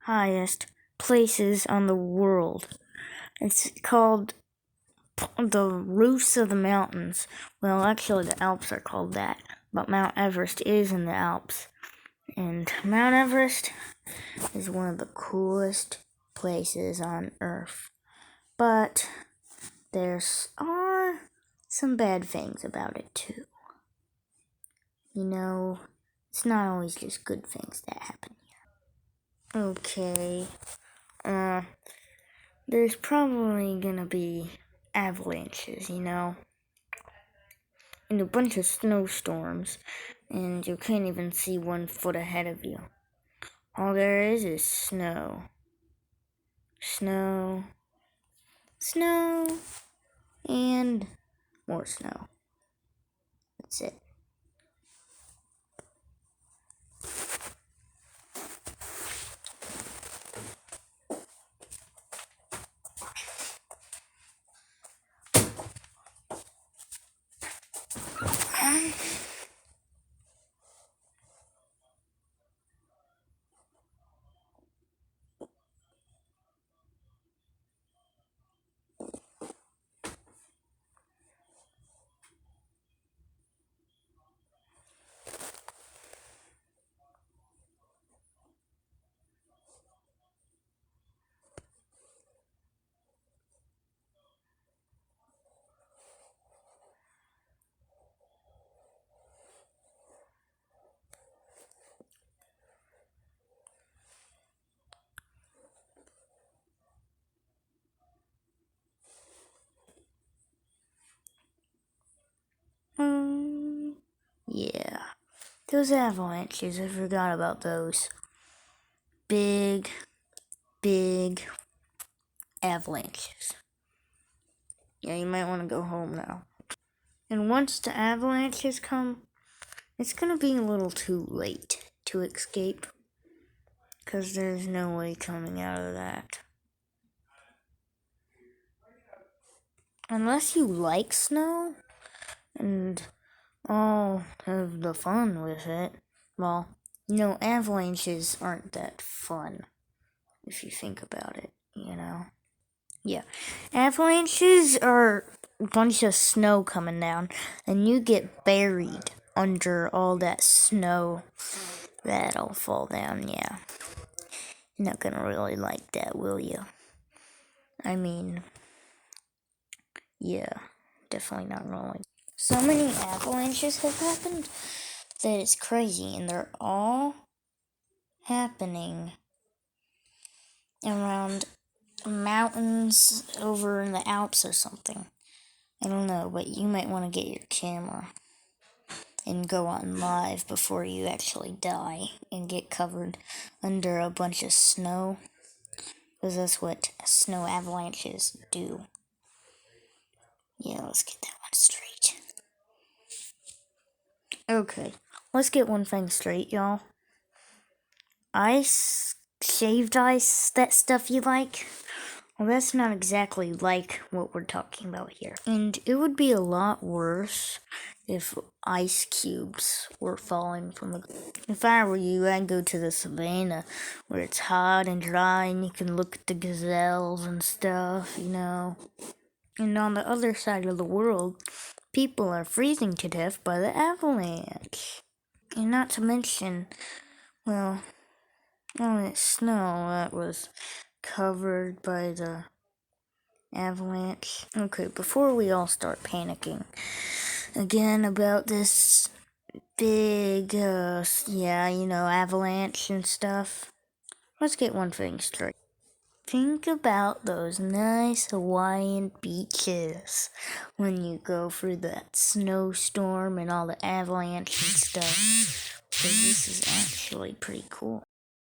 highest places on the world. It's called the roofs of the mountains. Well, actually, the Alps are called that, but Mount Everest is in the Alps. And Mount Everest is one of the coolest places on Earth. But there are some bad things about it, too. It's not always just good things that happen here. Okay, there's probably gonna be avalanches, and a bunch of snowstorms, and you can't even see 1 foot ahead of you. All there is snow. Snow, snow, and more snow. That's it. Yeah. Those avalanches, I forgot about those. Big avalanches. Yeah, you might want to go home now. And once the avalanches come, it's gonna be a little too late to escape. Because there's no way coming out of that. Unless you like snow and all of the fun with it. Well, avalanches aren't that fun if you think about it, Yeah. Avalanches are a bunch of snow coming down, and you get buried under all that snow that'll fall down, yeah. You're not gonna really like that, will you? I mean, yeah, definitely not gonna like. So many avalanches have happened that it's crazy, and they're all happening around mountains over in the Alps or something. I don't know, but you might want to get your camera and go on live before you actually die and get covered under a bunch of snow, because that's what snow avalanches do. Yeah, let's get that one straight. Okay, let's get one thing straight, y'all. Ice, shaved ice, that stuff you like? Well, that's not exactly like what we're talking about here. And it would be a lot worse if ice cubes were falling from the... If I were you, I'd go to the savannah where it's hot and dry and you can look at the gazelles and stuff, And on the other side of the world, people are freezing to death by the avalanche. And not to mention, well, all that snow that was covered by the avalanche. Okay, before we all start panicking again about this big, avalanche and stuff, let's get one thing straight. Think about those nice Hawaiian beaches when you go through that snowstorm and all the avalanche and stuff. Because this is actually pretty cool.